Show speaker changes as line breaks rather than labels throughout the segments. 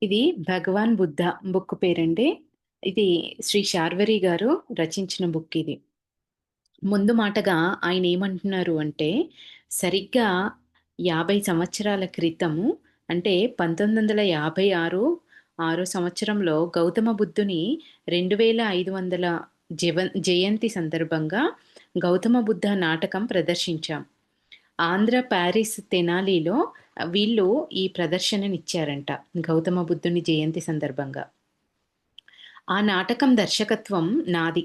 ఇది 'భగవాన్ బుద్ధ' బుక్ పేరండి. ఇది శ్రీ శార్వరి గారు రచించిన బుక్ ఇది. ముందు మాటగా ఆయనేమంటున్నారు అంటే, సరిగ్గా 50 సంవత్సరాల క్రితము అంటే 1956 ఆరో సంవత్సరంలో గౌతమ బుద్ధుని 2500 జయంతి సందర్భంగా 'గౌతమ బుద్ధ' నాటకం ప్రదర్శించాం. ఆంధ్ర పారిస్ తెనాలిలో వీళ్ళు ఈ ప్రదర్శననిచ్చారంట. గౌతమ బుద్ధుని జయంతి సందర్భంగా. ఆ నాటకం దర్శకత్వం నాది.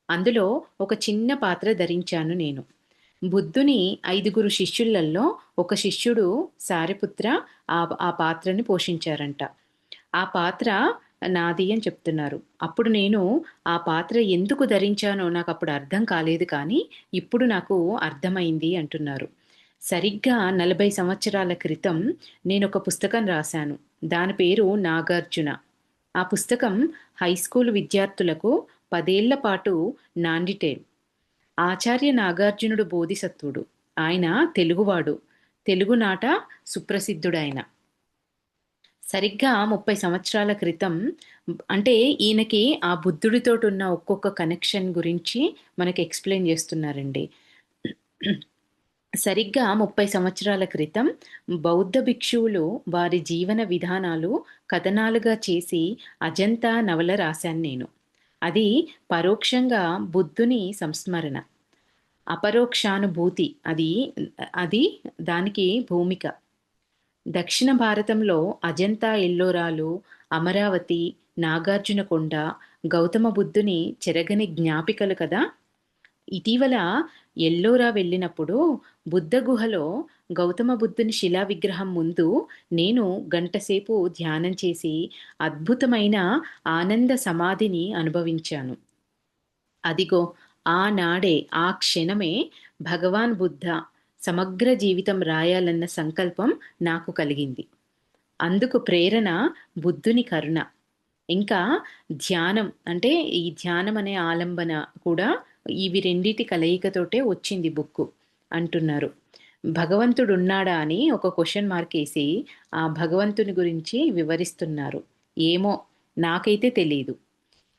అందులో ఒక చిన్న పాత్ర ధరించాను నేను. బుద్ధుని 5గురు శిష్యులలో ఒక శిష్యుడు సారిపుత్ర ఆ పాత్రని పోషించారంట. ఆ పాత్ర నాది అని చెప్తున్నారు. అప్పుడు నేను ఆ పాత్ర ఎందుకు ధరించానో నాకప్పుడు అర్థం కాలేదు కానీ, ఇప్పుడు నాకు అర్థమైంది అంటున్నారు. సరిగ్గా 40 సంవత్సరాల క్రితం నేనొక పుస్తకం రాశాను. దాని పేరు 'నాగార్జున'. ఆ పుస్తకం హైస్కూలు విద్యార్థులకు 10 ఏళ్ల పాటు నాండిటేల్. ఆచార్య నాగార్జునుడు బోధిసత్వుడు. ఆయన తెలుగువాడు. తెలుగునాట సుప్రసిద్ధుడాయన. సరిగ్గా 30 సంవత్సరాల క్రితం అంటే ఈయనకి ఆ బుద్ధుడితోటున్న ఒక్కొక్క కనెక్షన్ గురించి మనకి ఎక్స్‌ప్లెయిన్ చేస్తున్నారండి. సరిగ్గా 30 సంవత్సరాల క్రితం బౌద్ధ భిక్షువులు వారి జీవన విధానాలు కథనాలుగా చేసి అజంతా నవల రాశాను నేను. అది పరోక్షంగా బుద్ధుని సంస్మరణ. అపరోక్షానుభూతి అది అది దానికి భూమిక. దక్షిణ భారతంలో అజంతా ఎల్లోరాలు, అమరావతి, నాగార్జునకొండ, గౌతమ బుద్ధుని చెరగని జ్ఞాపికలు కదా! ఇటీవల ఎల్లోరా వెళ్ళినప్పుడు బుద్ధ గుహలో గౌతమ బుద్ధుని శిలా విగ్రహం ముందు నేను గంటసేపు ధ్యానం చేసి అద్భుతమైన ఆనంద సమాధిని అనుభవించాను. అదిగో ఆనాడే ఆ క్షణమే భగవాన్ బుద్ధ సమగ్ర జీవితం రాయాలన్న సంకల్పం నాకు కలిగింది. అందుకు ప్రేరణ బుద్ధుని కరుణ. ఇంకా ధ్యానం అంటే ఈ ధ్యానం అనే ఆలంబన కూడా ఇవి రెండిటి కలయికతోటే వచ్చింది బుక్కు అంటున్నారు. భగవంతుడున్నాడా అని ఒక క్వెషన్ మార్క్ ఏసి ఆ భగవంతుని గురించి వివరిస్తున్నారు. ఏమో నాకైతే తెలీదు.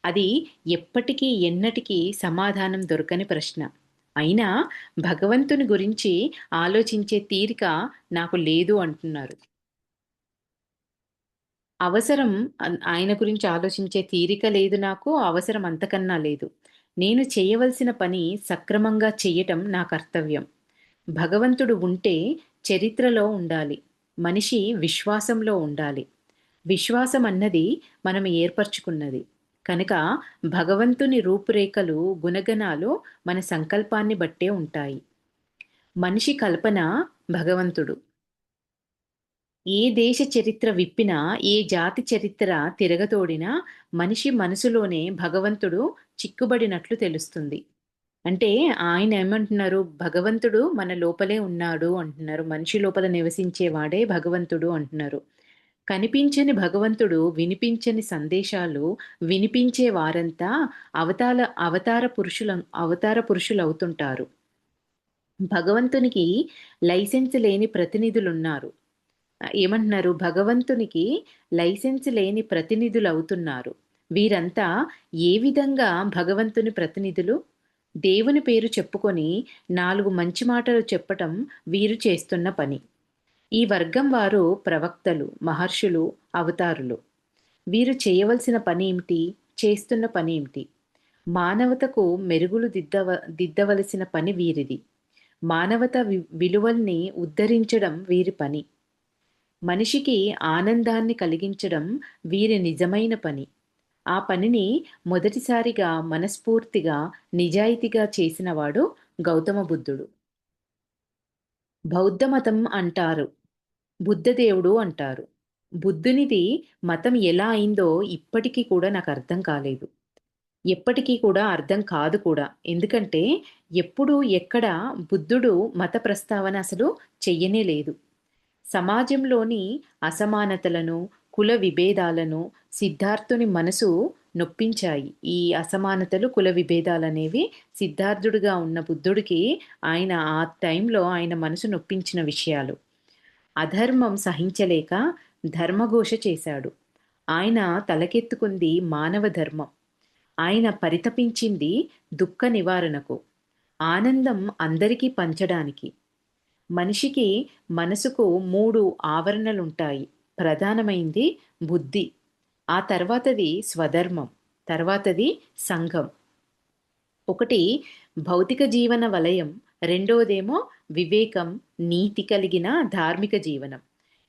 అది ఎప్పటికీ ఎన్నటికీ సమాధానం దొరకని ప్రశ్న. అయినా భగవంతుని గురించి ఆలోచించే తీరిక నాకు లేదు అంటున్నారు. అవసరం ఆయన గురించి ఆలోచించే తీరిక లేదు నాకు. అవసరం అంతకన్నా లేదు. నేను చేయవలసిన పని సక్రమంగా చెయ్యటం నా కర్తవ్యం. భగవంతుడు ఉంటే చరిత్రలో ఉండాలి. మనిషి విశ్వాసంలో ఉండాలి. విశ్వాసం అన్నది మనం ఏర్పరచుకున్నది. కనుక భగవంతుని రూపురేఖలు, గుణగణాలు మన సంకల్పాన్ని బట్టే ఉంటాయి. మనిషి కల్పన భగవంతుడు. ఏ దేశ చరిత్ర విప్పినా, ఏ జాతి చరిత్ర తిరగతోడినా మనిషి మనసులోనే భగవంతుడు చిక్కుబడినట్లు తెలుస్తుంది. అంటే ఆయన ఏమంటున్నారు? భగవంతుడు మన లోపలే ఉన్నాడు అంటున్నారు. మనిషి లోపల నివసించేవాడే భగవంతుడు అంటున్నారు. కనిపించని భగవంతుడు వినిపించని సందేశాలు వినిపించే వారంతా అవతాల అవతార పురుషులవుతుంటారు. భగవంతునికి లైసెన్స్ లేని ప్రతినిధులున్నారు. ఏమంటున్నారు? భగవంతునికి లైసెన్స్ లేని ప్రతినిధులవుతున్నారు. వీరంతా ఏ విధంగా భగవంతుని ప్రతినిధులు? దేవుని పేరు చెప్పుకొని 4 మంచి మాటలు చెప్పటం వీరు చేస్తున్న పని. ఈ వర్గం వారు ప్రవక్తలు, మహర్షులు, అవతారులు. వీరు చేయవలసిన పనేమిటి? చేస్తున్న పనేమిటి? మానవతకు మెరుగులు దిద్దవలసిన పని వీరిది. మానవత విలువల్ని ఉద్ధరించడం వీరి పని. మనిషికి ఆనందాన్ని కలిగించడం వీరి నిజమైన పని. ఆ పనిని మొదటిసారిగా మనస్ఫూర్తిగా, నిజాయితీగా చేసినవాడు గౌతమ బుద్ధుడు. బౌద్ధ మతం అంటారు. బుద్ధదేవుడు అంటారు. బుద్ధునిది మతం ఎలా అయిందో ఇప్పటికీ కూడా నాకర్థం కాలేదు. ఎప్పటికీ కూడా అర్థం కాదు కూడా. ఎందుకంటే ఎప్పుడు, ఎక్కడ బుద్ధుడు మత ప్రస్తావన అసలు చెయ్యనే లేదు. సమాజంలోని అసమానతలను, కుల విభేదాలను సిద్ధార్థుని మనసు నొప్పించాయి. ఈ అసమానతలు, కుల విభేదాలనేవి సిద్ధార్థుడుగా ఉన్న బుద్ధుడికి ఆయన ఆ టైంలో ఆయన మనసు నొప్పించిన విషయాలు. అధర్మం సహించలేక ధర్మఘోష చేశాడు. ఆయన తలకెత్తుకుంది మానవ ధర్మం. ఆయన పరితపించింది దుఃఖ నివారణకు, ఆనందం అందరికీ పంచడానికి. మనిషికి మనసుకు 3 ఆవరణలుంటాయి. ప్రధానమైంది బుద్ధి. ఆ తర్వాతది స్వధర్మం. తర్వాతది సంఘం. ఒకటి భౌతిక జీవన వలయం, రెండోదేమో వివేకం, నీతి కలిగిన ధార్మిక జీవనం.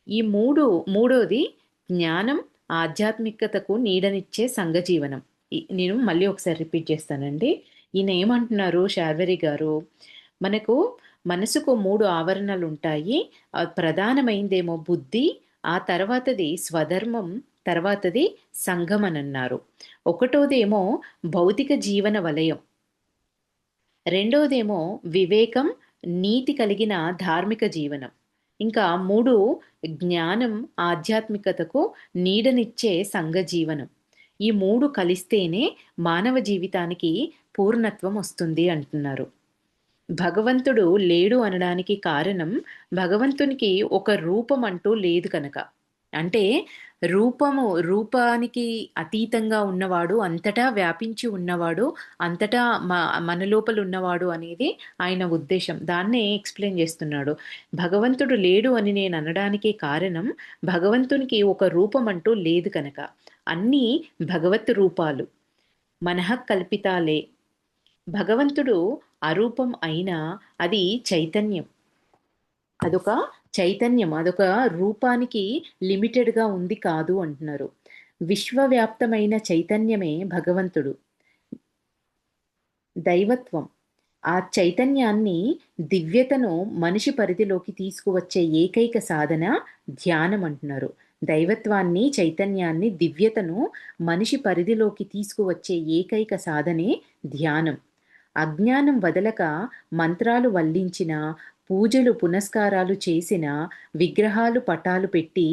ఈ మూడోది జ్ఞానం, ఆధ్యాత్మికతకు నీడనిచ్చే సంఘ జీవనం. నేను మళ్ళీ ఒకసారి రిపీట్ చేస్తానండి. ఈయన ఏమంటున్నారు శార్వరి గారు, మనకు మనసుకు 3 ఆవరణలుంటాయి. ప్రధానమైందేమో బుద్ధి, ఆ తర్వాతది స్వధర్మం, తర్వాతది సంఘం అనన్నారు. ఒకటోదేమో భౌతిక జీవన వలయం, రెండోదేమో వివేకం, నీతి కలిగిన ధార్మిక జీవనం. ఇంకా 3 జ్ఞానం, ఆధ్యాత్మికతకు నీడనిచ్చే సంఘ జీవనం. ఈ 3 కలిస్తేనే మానవ జీవితానికి పూర్ణత్వం వస్తుంది అంటున్నారు. భగవంతుడు లేడు అనడానికి కారణం భగవంతునికి ఒక రూపం అంటూ లేదు కనుక. అంటే రూపానికి అతీతంగా ఉన్నవాడు, అంతటా వ్యాపించి ఉన్నవాడు, అంతటా మన లోపల ఉన్నవాడు అనేది ఆయన ఉద్దేశం. దాన్నే ఎక్స్‌ప్లెయిన్ చేస్తున్నాడు. భగవంతుడు లేడు అని నేను అనడానికి కారణం భగవంతునికి ఒక రూపం అంటూ లేదు కనుక. అన్నీ భగవత్ రూపాలు. మనః కల్పితాలే. భగవంతుడు అరూపం అయినా అది చైతన్యం. అదొక చైతన్యం. అదొక రూపానికి లిమిటెడ్‌గా ఉంది కాదు అంటున్నారు. విశ్వవ్యాప్తమైన చైతన్యమే భగవంతుడు. దైవత్వం. ఆ చైతన్యాన్ని, దివ్యతను మనిషి పరిధిలోకి తీసుకువచ్చే ఏకైక సాధన ధ్యానం అంటున్నారు. దైవత్వాన్ని, చైతన్యాన్ని, దివ్యతను మనిషి పరిధిలోకి తీసుకువచ్చే ఏకైక సాధనే ధ్యానం. అజ్ఞానం వదలక మంత్రాలు వల్లించిన, పూజలు పునస్కారాలు చేసిన, విగ్రహాలు పటాలు పెట్టి,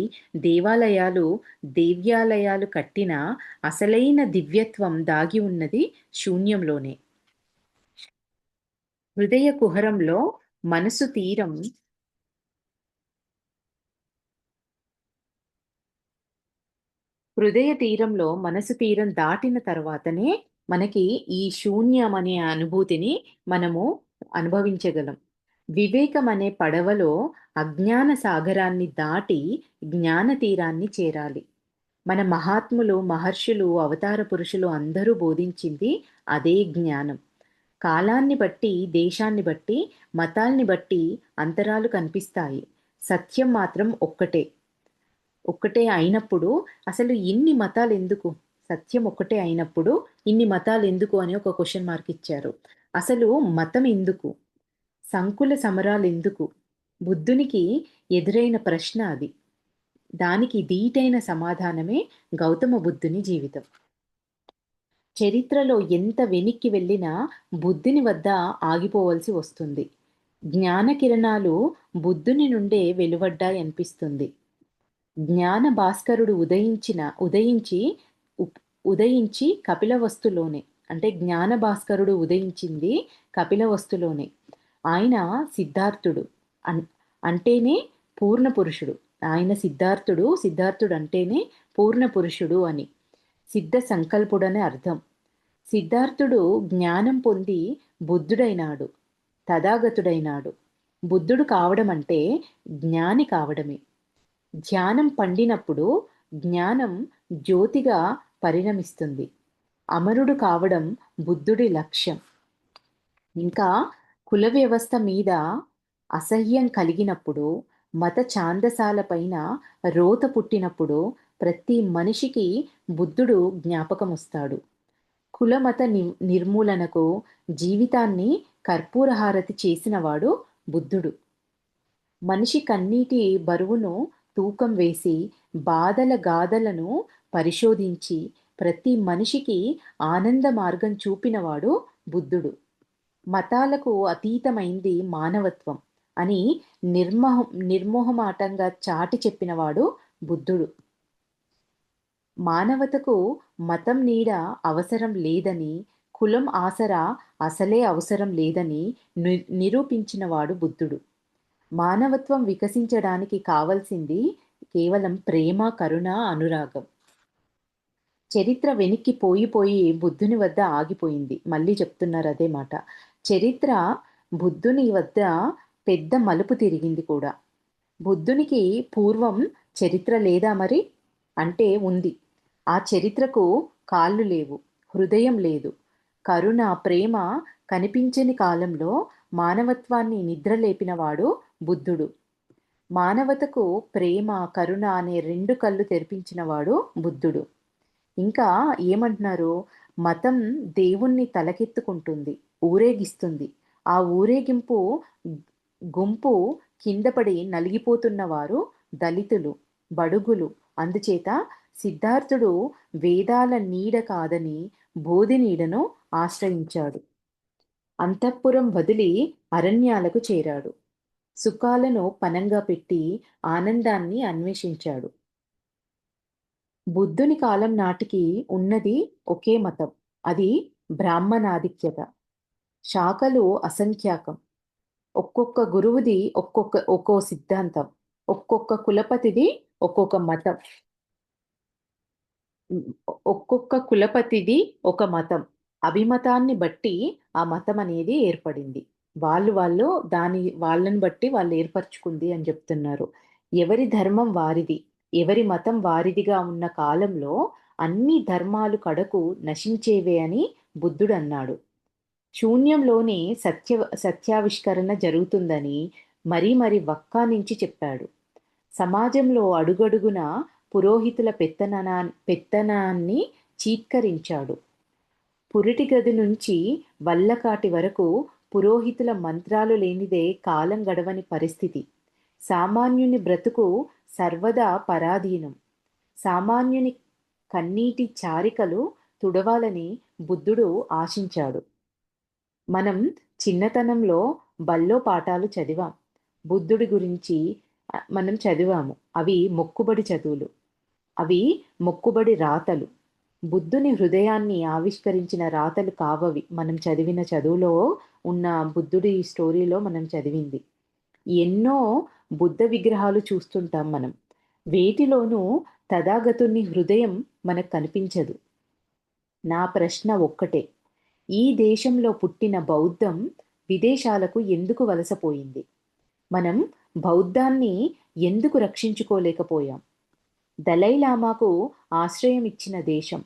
దేవ్యాలయాలు కట్టిన అసలైన దివ్యత్వం దాగి ఉన్నది శూన్యంలోనే. హృదయ కుహరంలో మనసు తీరం హృదయ తీరంలో మనసు తీరం దాటిన తర్వాతనే మనకి ఈ శూన్యం అనే అనుభూతిని మనము అనుభవించగలం. వివేకం అనే పడవలో అజ్ఞాన సాగరాన్ని దాటి జ్ఞాన తీరాన్ని చేరాలి. మన మహాత్ములు, మహర్షులు, అవతార పురుషులు అందరూ బోధించింది అదే జ్ఞానం. కాలాన్ని బట్టి, దేశాన్ని బట్టి, మతాల్ని బట్టి అంతరాలు కనిపిస్తాయి. సత్యం మాత్రం ఒక్కటే. ఒక్కటే అయినప్పుడు అసలు ఇన్ని మతాలెందుకు? సత్యం ఒక్కటే అయినప్పుడు ఇన్ని మతాలెందుకు అని ఒక క్వెషన్ మార్క్ ఇచ్చారు. అసలు మతం ఎందుకు? సంకుల సమరాలెందుకు? బుద్ధునికి ఎదురైన ప్రశ్న అది. దానికి దీటైన సమాధానమే గౌతమ బుద్ధుని జీవితం. చరిత్రలో ఎంత వెనక్కి వెళ్ళినా బుద్ధుని వద్ద ఆగిపోవలసి వస్తుంది. జ్ఞాన కిరణాలు బుద్ధుని నుండే వెలువడ్డాయనిపిస్తుంది. జ్ఞాన భాస్కరుడు ఉదయించి కపిలవస్తులోనే. అంటే జ్ఞాన భాస్కరుడు ఉదయించింది కపిలవస్తులోనే. ఆయన సిద్ధార్థుడు. అన్ అంటేనే పూర్ణ పురుషుడు. ఆయన సిద్ధార్థుడు అంటేనే పూర్ణ పురుషుడు అని. సిద్ధ సంకల్పుడని అర్థం. సిద్ధార్థుడు జ్ఞానం పొంది బుద్ధుడైనాడు, తథాగతుడైనాడు. బుద్ధుడు కావడం అంటే జ్ఞాని కావడమే. ధ్యానం పండినప్పుడు జ్ఞానం జ్యోతిగా పరిణమిస్తుంది. అమరుడు కావడం బుద్ధుడి లక్ష్యం. ఇంకా కుల వ్యవస్థ మీద అసహ్యం కలిగినప్పుడు, మత ఛాందసాలపైన రోత పుట్టినప్పుడు ప్రతి మనిషికి బుద్ధుడు జ్ఞాపకమొస్తాడు. కులమత నిర్మూలనకు జీవితాన్ని కర్పూరహారతి చేసినవాడు బుద్ధుడు. మనిషి కన్నీటి బరువును తూకం వేసి, బాధల గాథలను పరిశోధించి, ప్రతి మనిషికి ఆనంద మార్గం చూపినవాడు బుద్ధుడు. మతాలకు అతీతమైంది మానవత్వం అని నిర్మోహమాటంగా చాటి చెప్పినవాడు బుద్ధుడు. మానవతకు మతం నీడ అవసరం లేదని, కులం ఆసరా అసలే అవసరం లేదని నిరూపించినవాడు బుద్ధుడు. మానవత్వం వికసించడానికి కావలసింది కేవలం ప్రేమ, కరుణ, అనురాగం. చరిత్ర వెనక్కి పోయి బుద్ధుని వద్ద ఆగిపోయింది. మళ్ళీ చెప్తున్నారు అదే మాట. చరిత్ర బుద్ధుని వద్ద పెద్ద మలుపు తిరిగింది కూడా. బుద్ధునికి పూర్వం చరిత్ర లేదా మరి? అంటే ఉంది. ఆ చరిత్రకు కాళ్ళు లేవు, హృదయం లేదు. కరుణ, ప్రేమ కనిపించని కాలంలో మానవత్వాన్ని నిద్రలేపినవాడు బుద్ధుడు. మానవతకు ప్రేమ, కరుణ అనే 2 కళ్ళు తెరిపించినవాడు బుద్ధుడు. ఇంకా ఏమంటున్నారు? మతం దేవుణ్ణి తలకెత్తుకుంటుంది, ఊరేగిస్తుంది. ఆ ఊరేగింపు గుంపు కింద పడి నలిగిపోతున్నవారు దళితులు, బడుగులు. అందుచేత సిద్ధార్థుడు వేదాల నీడ కాదని బోధి నీడను ఆశ్రయించాడు. అంతఃపురం వదిలి అరణ్యాలకు చేరాడు. సుఖాలను పణంగా పెట్టి ఆనందాన్ని అన్వేషించాడు. బుద్ధుని కాలం నాటికి ఉన్నది ఒకే మతం. అది బ్రాహ్మణాధిక్యత. శాఖలు అసంఖ్యాకం. ఒక్కొక్క గురువుది ఒక్కో సిద్ధాంతం. ఒక్కొక్క కులపతిది ఒక్కొక్క మతం. హ్మ్. ఒక్కొక్క కులపతిది ఒక మతం. అభిమతాన్ని బట్టి ఆ మతం అనేది ఏర్పడింది. వాళ్ళు వాళ్ళని బట్టి వాళ్ళు ఏర్పరచుకుంది అని జెప్తున్నారు. ఎవరి ధర్మం వారిది. ఎవరి మతం వారిదిగా ఉన్న కాలంలో అన్ని ధర్మాలు కడకు నశించేవే అని బుద్ధుడన్నాడు. శూన్యంలోనే సత్యావిష్కరణ జరుగుతుందని మరీ వక్కానించి చెప్పాడు. సమాజంలో అడుగడుగునా పురోహితుల పెత్తనాన్ని చీత్కరించాడు. పురిటి గది నుంచి వల్లకాటి వరకు పురోహితుల మంత్రాలు లేనిదే కాలం గడవని పరిస్థితి. సామాన్యుని బ్రతుకు సర్వదా పరాధీనం. సామాన్యుని కన్నీటి చారికలు తుడవాలని బుద్ధుడు ఆశించాడు. మనం చిన్నతనంలో బళ్ళో పాఠాలు చదివాం. బుద్ధుడి గురించి మనం చదివాము. అవి మొక్కుబడి చదువులు. అవి మొక్కుబడి రాతలు. బుద్ధుని హృదయాన్ని ఆవిష్కరించిన రాతలు కావవి. మనం చదివిన చదువులో ఉన్న బుద్ధుడి స్టోరీలో మనం చదివింది. ఎన్నో బుద్ధ విగ్రహాలు చూస్తుంటాం మనం. వేటిలోనూ తథాగతుని హృదయం మనకు కనిపించదు. నా ప్రశ్న ఒక్కటే. ఈ దేశంలో పుట్టిన బౌద్ధం విదేశాలకు ఎందుకు వలసపోయింది? మనం బౌద్ధాన్ని ఎందుకు రక్షించుకోలేకపోయాం? దలైలామాకు ఆశ్రయం ఇచ్చిన దేశం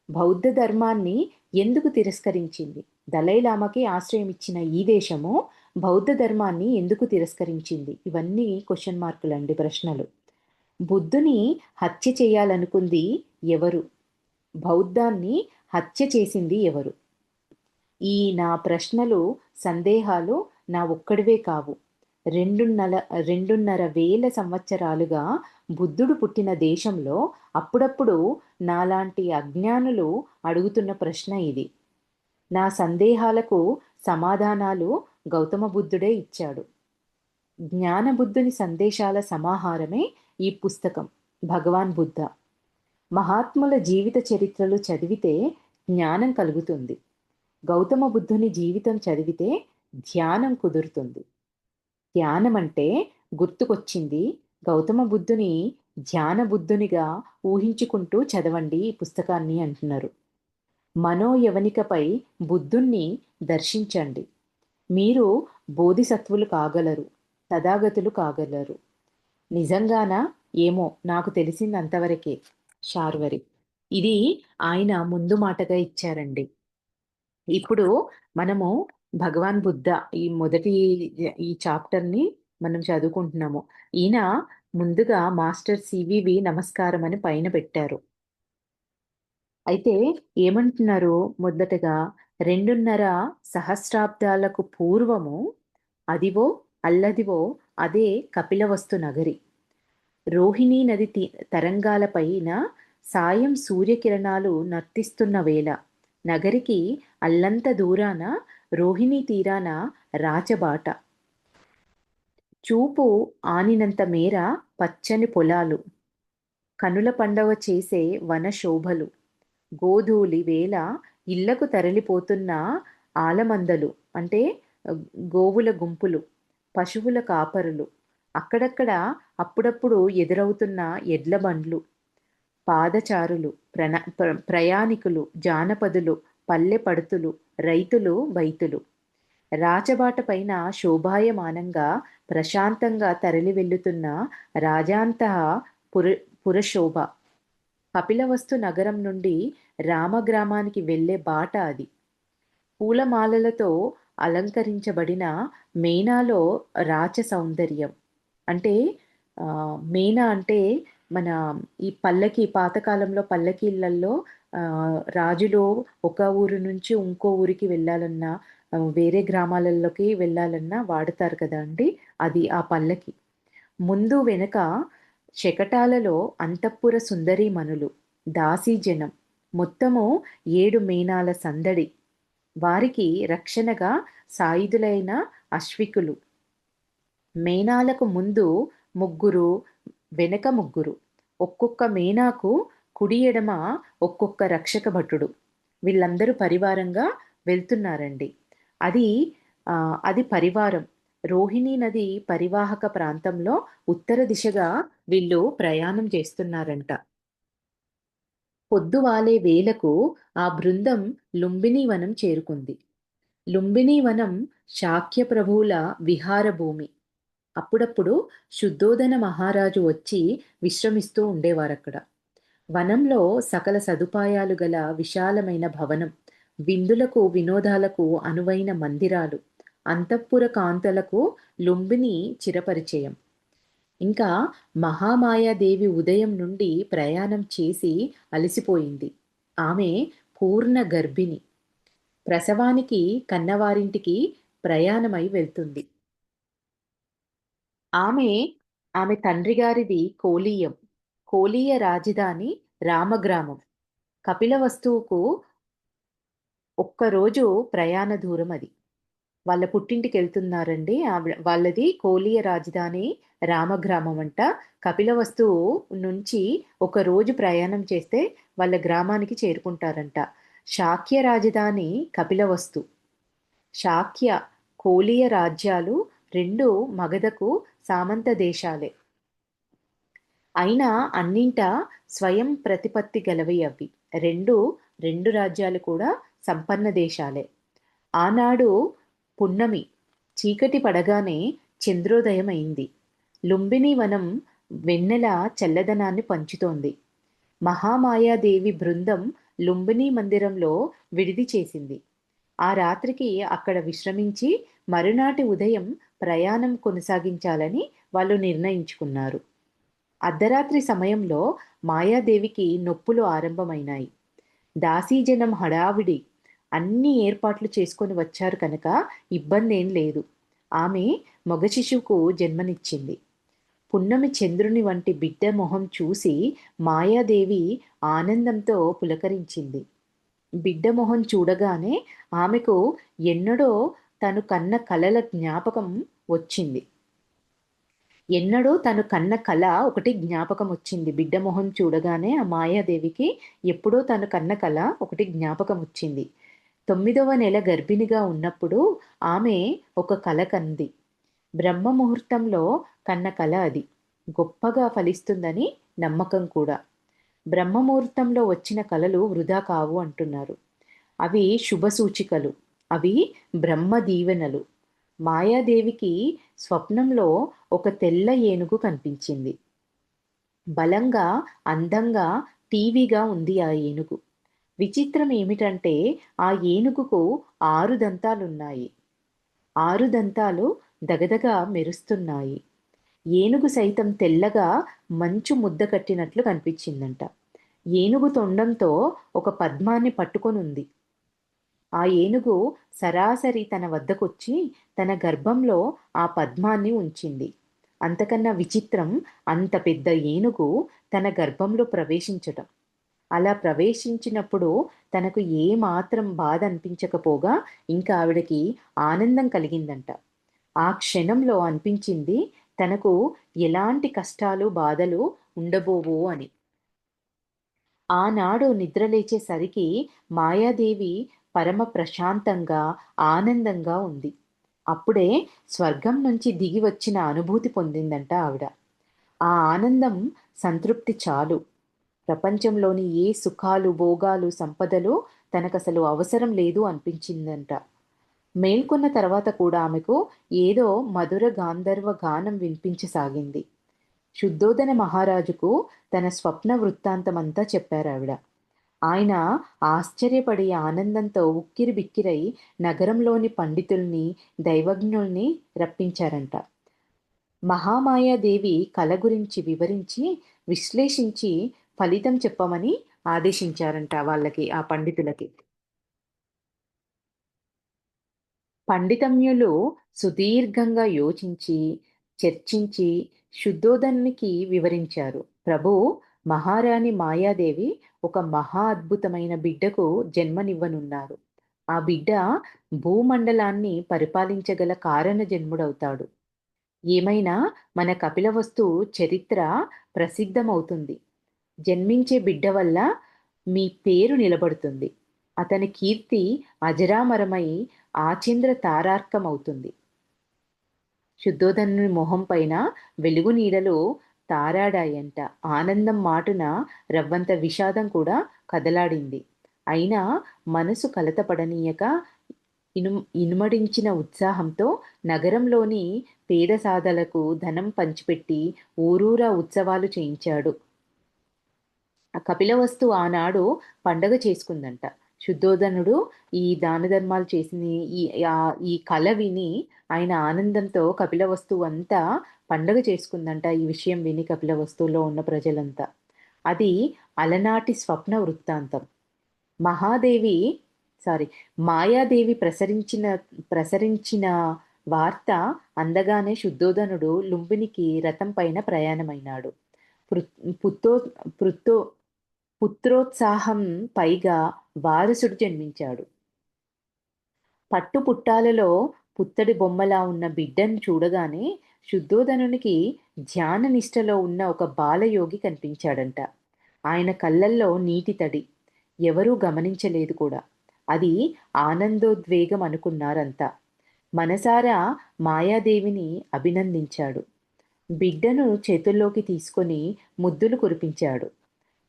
బౌద్ధ ధర్మాన్ని ఎందుకు తిరస్కరించింది? దలైలామాకి ఆశ్రయం ఇచ్చిన ఈ దేశము బౌద్ధ ధర్మాన్ని ఎందుకు తిరస్కరించింది? ఇవన్నీ క్వశ్చన్ మార్కులండి, ప్రశ్నలు. బుద్ధుని హత్య చేయాలనుకుంది ఎవరు? బౌద్ధాన్ని హత్య చేసింది ఎవరు? ఈ నా ప్రశ్నలు, సందేహాలు నా ఒక్కడివే కావు. రెండున్నర వేల సంవత్సరాలుగా బుద్ధుడు పుట్టిన దేశంలో అప్పుడప్పుడు నాలాంటి అజ్ఞానులు అడుగుతున్న ప్రశ్న ఇది. నా సందేహాలకు సమాధానాలు గౌతమ బుద్ధుడే ఇచ్చాడు. జ్ఞానబుద్ధుని సందేశాల సమాహారమే ఈ పుస్తకం భగవాన్ బుద్ధ. మహాత్ముల జీవిత చరిత్రలు చదివితే జ్ఞానం కలుగుతుంది. గౌతమ బుద్ధుని జీవితం చదివితే ధ్యానం కుదురుతుంది. ధ్యానం అంటే గుర్తుకొచ్చింది. గౌతమ బుద్ధుని ధ్యాన బుద్ధునిగా ఊహించుకుంటూ చదవండి ఈ పుస్తకాన్ని అంటున్నారు. మనోయవనికపై బుద్ధుణ్ణి దర్శించండి. మీరు బోధిసత్వులు కాగలరు, తథాగతులు కాగలరు. నిజంగానా? ఏమో, నాకు తెలిసింది అంతవరకే. శార్వరి. ఇది ఆయన ముందు మాటగా ఇచ్చారండి. ఇప్పుడు మనము భగవాన్ బుద్ధ ఈ మొదటి ఈ చాప్టర్‌ని మనం చదువుకుంటున్నాము. ఈయన ముందుగా మాస్టర్ సివివి నమస్కారం అని పైన పెట్టారు. అయితే ఏమంటున్నారు మొదటగా 2:30 సహస్రాబ్దాలకు పూర్వము అదివో అల్లదివో అదే కపిలవస్తు నగరి. రోహిణీ నది తరంగాలపైన సాయం సూర్యకిరణాలు నర్తిస్తున్న వేళ నగరికి అల్లంత దూరాన రోహిణీ తీరాన రాచబాట. చూపు ఆనినంత మేర పచ్చని పొలాలు, కనుల పండవ చేసే వనశోభలు, గోధూళి వేళ ఇళ్లకు తరలిపోతున్న ఆలమందలు అంటే గోవుల గుంపులు, పశువుల కాపరులు, అక్కడక్కడ అప్పుడప్పుడు ఎదురవుతున్న ఎడ్ల బండ్లు, పాదచారులు, ప్రయాణికులు, జానపదులు, పల్లె పడుతులు, రైతులు, వైతులు. రాచబాట పైన శోభాయమానంగా ప్రశాంతంగా తరలి వెళ్లుతున్న రాజాంతః పుర పురశోభ. కపిలవస్తు నగరం నుండి రామగ్రామానికి వెళ్ళే బాట అది. పూలమాలలతో అలంకరించబడిన మేనాలో రాచ సౌందర్యం. అంటే మేనా అంటే మన ఈ పల్లకి పాతకాలంలో పల్లకీలలో రాజులు ఒక ఊరు నుంచి ఇంకో ఊరికి వెళ్ళాలన్నా, వేరే గ్రామాలలోకి వెళ్ళాలన్నా వాడతారు కదా అండి! అది ఆ పల్లకి. ముందు వెనక శకటాలలో అంతఃపుర సుందరీమణులు, దాసీజనం. మొత్తము 7 మీనాల సందడి. వారికి రక్షణగా సాయుధులైన అశ్వికులు. మేనాలకు ముందు ముగ్గురు, వెనక ముగ్గురు. ఒక్కొక్క మేనాకు కుడి ఎడమ ఒక్కొక్క రక్షక భటుడు. వీళ్ళందరూ పరివారంగా వెళ్తున్నారండి. అది అది పరివారం. రోహిణీ నది పరివాహక ప్రాంతంలో ఉత్తర దిశగా వీళ్ళు ప్రయాణం చేస్తున్నారంట. పొద్దువాలే వేళకు ఆ బృందం లుంబినీ వనం చేరుకుంది. లుంబినీ వనం శాక్య ప్రభువుల విహార భూమి. అప్పుడప్పుడు శుద్ధోదన మహారాజు వచ్చి విశ్రమిస్తూ ఉండేవారక్కడ. వనంలో సకల సదుపాయాలు గల విశాలమైన భవనం, విందులకు వినోదాలకు అనువైన మందిరాలు, అంతఃపుర కాంతలకు లుంబిని చిరపరిచయం. ఇంకా మహామాయాదేవి ఉదయం నుండి ప్రయాణం చేసి అలసిపోయింది. ఆమె పూర్ణ గర్భిణి. ప్రసవానికి కన్నవారింటికి ప్రయాణమై వెళ్తుంది. ఆమె ఆమె తండ్రిగారిది కోలీయం. కోలీయ రాజధాని రామగ్రామం. కపిలవస్తువుకు ఒక్కరోజు ప్రయాణ దూరం అది. వాళ్ళ పుట్టింటికెళ్తున్నారండి. వాళ్ళది కోలీయ రాజధాని రామగ్రామం అంట. కపిలవస్తువు నుంచి ఒక రోజు ప్రయాణం చేస్తే వాళ్ళ గ్రామానికి చేరుకుంటారంట. శాక్య రాజధాని కపిలవస్తు. శాక్య, కోలీయ రాజ్యాలు 2 మగధకు సామంత దేశాలే. అయినా అన్నింటా స్వయం ప్రతిపత్తి గలవి అవి. రెండు రాజ్యాలు కూడా సంపన్న దేశాలే. ఆనాడు పున్నమి. చీకటి పడగానే చంద్రోదయం అయింది. లుంబిని వనం వెన్నెల చల్లదనాన్ని పంచుతోంది. మహామాయాదేవి బృందం లుంబిని మందిరంలో విడిది చేసింది. ఆ రాత్రికి అక్కడ విశ్రమించి మరునాటి ఉదయం ప్రయాణం కొనసాగించాలని వాళ్ళు నిర్ణయించుకున్నారు. అర్ధరాత్రి సమయంలో మాయాదేవికి నొప్పులు ఆరంభమైనాయి. దాసీజనం హడావిడి. అన్ని ఏర్పాట్లు చేసుకొని వచ్చారు కనుక ఇబ్బందేం లేదు. ఆమె మగ శిశువుకు జన్మనిచ్చింది. పున్నమి చంద్రుని వంటి బిడ్డ మొహం చూసి మాయాదేవి ఆనందంతో పులకరించింది. బిడ్డ మొహం చూడగానే ఆమెకు ఎన్నడో తను కన్న కలల జ్ఞాపకం వచ్చింది. ఎన్నడో తను కన్న కల ఒకటి జ్ఞాపకం వచ్చింది. బిడ్డ మొహం చూడగానే ఆ మాయాదేవికి ఎప్పుడో తను కన్న కల ఒకటి జ్ఞాపకం వచ్చింది. 9వ నెల గర్భిణిగా ఉన్నప్పుడు ఆమె ఒక కల కంది. బ్రహ్మ ముహూర్తంలో కన్న కల అది. గొప్పగా ఫలిస్తుందని నమ్మకం కూడా. బ్రహ్మ ముహూర్తంలో వచ్చిన కలలు వృధా కావు అంటున్నారు. అవి శుభసూచికలు. అవి బ్రహ్మ దీవెనలు. మాయాదేవికి స్వప్నంలో ఒక తెల్ల ఏనుగు కనిపించింది. బలంగా, అందంగా, టీవీగా ఉంది ఆ ఏనుగు. విచిత్రం ఏమిటంటే ఆ ఏనుగుకు 6 దంతాలున్నాయి. 6 దంతాలు దగదగా మెరుస్తున్నాయి. ఏనుగు సైతం తెల్లగా మంచు ముద్ద కట్టినట్లు కనిపించిందంట. ఏనుగు తొండంతో ఒక పద్మాన్ని పట్టుకొనుంది. ఆ ఏనుగు సరాసరి తన వద్దకొచ్చి తన గర్భంలో ఆ పద్మాన్ని ఉంచింది. అంతకన్నా విచిత్రం అంత పెద్ద ఏనుగు తన గర్భంలో ప్రవేశించటం. అలా ప్రవేశించినప్పుడు తనకు ఏ మాత్రం బాధ అనిపించకపోగా ఇంకా ఆవిడకి ఆనందం కలిగిందంట. ఆ క్షణంలో అనిపించింది తనకు ఎలాంటి కష్టాలు, బాధలు ఉండబోవు అని. ఆనాడు నిద్రలేచేసరికి మాయాదేవి పరమ ప్రశాంతంగా, ఆనందంగా ఉంది. అప్పుడే స్వర్గం నుంచి దిగి వచ్చిన అనుభూతి పొందిందంట ఆవిడ. ఆ ఆనందం, సంతృప్తి చాలు. ప్రపంచంలోని ఏ సుఖాలు, భోగాలు, సంపదలు తనకసలు అవసరం లేదు అనిపించిందంట. మేల్కొన్న తర్వాత కూడా ఆమెకు ఏదో మధుర గాంధర్వ గానం వినిపించసాగింది. శుద్ధోదన మహారాజుకు తన స్వప్న వృత్తాంతమంతా చెప్పారావిడ. ఆయన ఆశ్చర్యపడి ఆనందంతో ఉక్కిరిబిక్కిరై నగరంలోని పండితుల్ని, దైవజ్ఞుల్ని రప్పించారంట. మహామాయాదేవి కల గురించి వివరించి, విశ్లేషించి ఫలితం చెప్పమని ఆదేశించారంట వాళ్ళకి, ఆ పండితులకి. పండితమ్యులు సుదీర్ఘంగా యోచించి, చర్చించి శుద్ధోదనునికి వివరించారు. ప్రభూ, మహారాణి మాయాదేవి ఒక మహా అద్భుతమైన బిడ్డకు జన్మనివ్వనున్నారు. ఆ బిడ్డ భూమండలాన్ని పరిపాలించగల కారణ జన్ముడవుతాడు. ఏమైనా మన కపిలవస్తు చరిత్ర ప్రసిద్ధమవుతుంది. జన్మించే బిడ్డ వల్ల మీ పేరు నిలబడుతుంది. అతని కీర్తి అజరామరమై ఆచంద్ర తారార్కమవుతుంది. శుద్ధోదనుని మొహం పైన వెలుగు నీడలు తారాడాయంట. ఆనందం మాటున రవ్వంత విషాదం కూడా కదలాడింది. అయినా మనసు కలతపడనీయక ఇనుమడించిన ఉత్సాహంతో నగరంలోని పేద సాధలకు ధనం పంచిపెట్టి ఊరూరా ఉత్సవాలు చేయించాడు. ఆ కపిలవస్తు ఆనాడు పండగ చేసుకుందంట. శుద్ధోదనుడు ఈ దాన ధర్మాలు చేసిన ఈ ఈ కల విని ఆయన ఆనందంతో కపిలవస్తువు అంతా పండగ చేసుకుందంట. ఈ విషయం విని కపిలవస్తువులో ఉన్న ప్రజలంతా. అది అలనాటి స్వప్న వృత్తాంతం. మహాదేవి సారీ మాయాదేవి ప్రసరించిన వార్త అందగానే శుద్ధోదనుడు లుంబినికి రథం పైన ప్రయాణమైనాడు. పృ- పుత్తో పృత్తో పుత్రోత్సాహం పైగా వారసుడు జన్మించాడు. పట్టుపుట్టాలలో పుత్తడి బొమ్మలా ఉన్న బిడ్డను చూడగానే శుద్ధోదనునికి ధ్యాన నిష్టలో ఉన్న ఒక బాలయోగి కనిపించాడంట. ఆయన కళ్ళల్లో నీటి తడి. ఎవరూ గమనించలేదు కూడా. అది ఆనందోద్వేగం అనుకున్నారంతా. మనసారా మాయాదేవిని అభినందించాడు. బిడ్డను చేతుల్లోకి తీసుకొని ముద్దులు కురిపించాడు.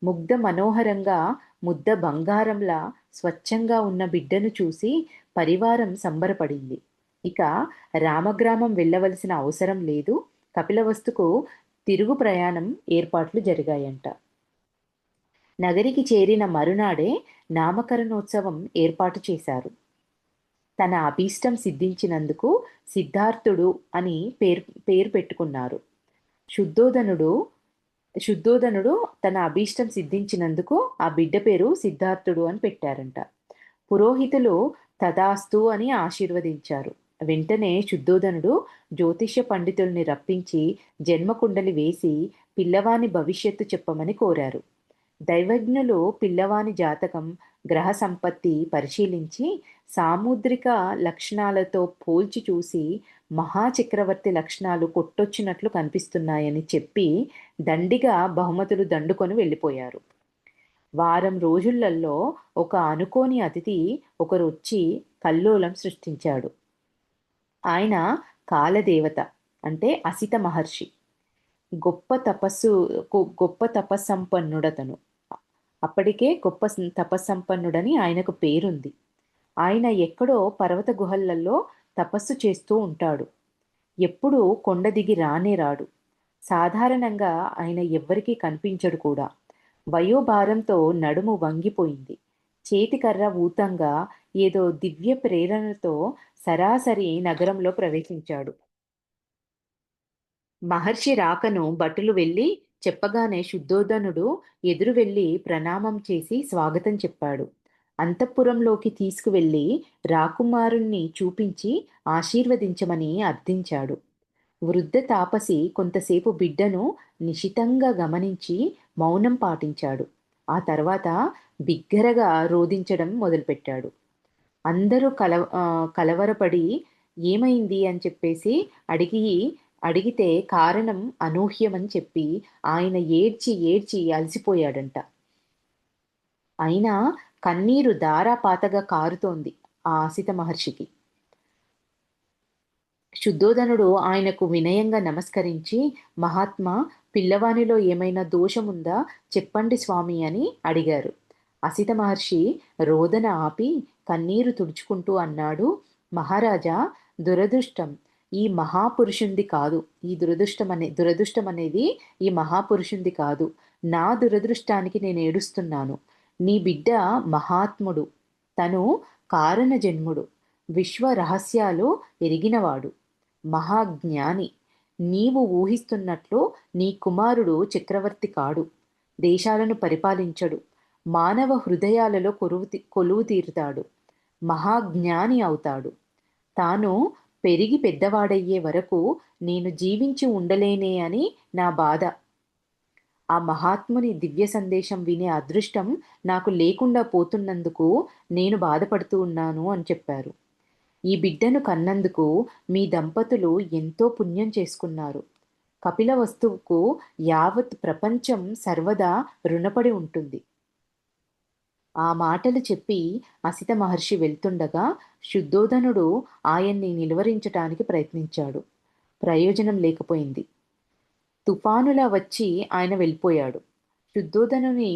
ముగ్ధ మనోహరంగా, ముద్ద బంగారంలా స్వచ్ఛంగా ఉన్న బిడ్డను చూసి పరివారం సంబరపడింది. ఇక రామగ్రామం వెళ్ళవలసిన అవసరం లేదు. కపిలవస్తుకు తిరుగు ప్రయాణం ఏర్పాట్లు జరిగాయంట. నగరికి చేరిన మరునాడే నామకరణోత్సవం ఏర్పాటు చేశారు. తన అభీష్టం సిద్ధించినందుకు సిద్ధార్థుడు అని పేరు పెట్టుకున్నారు. శుద్ధోదనుడు శుద్ధోదనుడు తన అభీష్టం సిద్ధించినందుకు ఆ బిడ్డ పేరు సిద్ధార్థుడు అని పెట్టారంట. పురోహితులు తదాస్తు అని ఆశీర్వదించారు. వెంటనే శుద్ధోదనుడు జ్యోతిష్య పండితుల్ని రప్పించి జన్మకుండలి వేసి పిల్లవాని భవిష్యత్తు చెప్పమని కోరారు. దైవజ్ఞులు పిల్లవాని జాతకం, గ్రహ సంపత్తి పరిశీలించి సాముద్రిక లక్షణాలతో పోల్చి చూసి మహాచక్రవర్తి లక్షణాలు కొట్టొచ్చినట్లు కనిపిస్తున్నాయని చెప్పి దండిగా బహుమతులు దండుకొని వెళ్ళిపోయారు. వారం రోజులలో ఒక అనుకోని అతిథి ఒకరు వచ్చి కల్లోలం సృష్టించాడు. ఆయన కాలదేవత, అంటే అసిత మహర్షి. గొప్ప తపస్సు గొప్ప తపస్సంపన్నుడతను. అప్పటికే గొప్ప తపస్సంపన్నుడని ఆయనకు పేరుంది. ఆయన ఎక్కడో పర్వత గుహలలో తపస్సు చేస్తూ ఉంటాడు. ఎప్పుడూ కొండ దిగి రానే రాడు. సాధారణంగా ఆయన ఎవ్వరికీ కనిపించడు కూడా. వయోభారంతో నడుము వంగిపోయింది. చేతికర్ర ఊతంగా ఏదో దివ్య ప్రేరణతో సరాసరి నగరంలో ప్రవేశించాడు. మహర్షి రాకను భటులు వెళ్ళి చెప్పగానే శుద్ధోదనుడు ఎదురు వెళ్ళి ప్రణామం చేసి స్వాగతం చెప్పాడు. అంతఃపురంలోకి తీసుకువెళ్ళి రాకుమారుణ్ణి చూపించి ఆశీర్వదించమని అర్థించాడు. వృద్ధ తాపసి కొంతసేపు బిడ్డను నిశితంగా గమనించి మౌనం పాటించాడు. ఆ తర్వాత బిగ్గరగా రోదించడం మొదలుపెట్టాడు. అందరూ కలవరపడి ఏమైంది అని చెప్పేసి అడిగితే కారణం అనూహ్యమని చెప్పి ఆయన ఏడ్చి ఏడ్చి అలసిపోయాడంట. అయినా కన్నీరు ధారాపాతగా కారుతోంది ఆ అసిత మహర్షికి. శుద్ధోదనుడు ఆయనకు వినయంగా నమస్కరించి, మహాత్మా, పిల్లవానిలో ఏమైనా దోషముందా చెప్పండి స్వామి అని అడిగారు. అసిత మహర్షి రోదన ఆపి కన్నీరు తుడుచుకుంటూ అన్నాడు, మహారాజా, దురదృష్టం ఈ మహాపురుషుంది కాదు. ఈ దురదృష్టమనేది ఈ మహాపురుషుంది కాదు. నా దురదృష్టానికి నేను ఏడుస్తున్నాను. నీ బిడ్డ మహాత్ముడు. తను కారణ జన్ముడు. విశ్వ రహస్యాలు ఎరిగినవాడు. మహాజ్ఞాని. నీవు ఊహిస్తున్నట్లు నీ కుమారుడు చక్రవర్తి కాడు. దేశాలను పరిపాలించడు. మానవ హృదయాలలో కొలువు తీరుతాడు. మహాజ్ఞాని అవుతాడు. తాను పెరిగి పెద్దవాడయ్యే వరకు నేను జీవించి ఉండలేనే అని నా బాధ. ఆ మహాత్ముని దివ్య సందేశం వినే అదృష్టం నాకు లేకుండా పోతున్నందుకు నేను బాధపడుతూ ఉన్నాను అని చెప్పారు. ఈ బిడ్డను కన్నందుకు మీ దంపతులు ఎంతో పుణ్యం చేసుకున్నారు. కపిలవస్తువుకు యావత్ ప్రపంచం సర్వదా రుణపడి ఉంటుంది. ఆ మాటలు చెప్పి అసిత మహర్షి వెళ్తుండగా శుద్ధోదనుడు ఆయన్ని నిలువరించటానికి ప్రయత్నించాడు. ప్రయోజనం లేకపోయింది. తుఫానులా వచ్చి ఆయన వెళ్ళిపోయాడు. శుద్ధోదనుని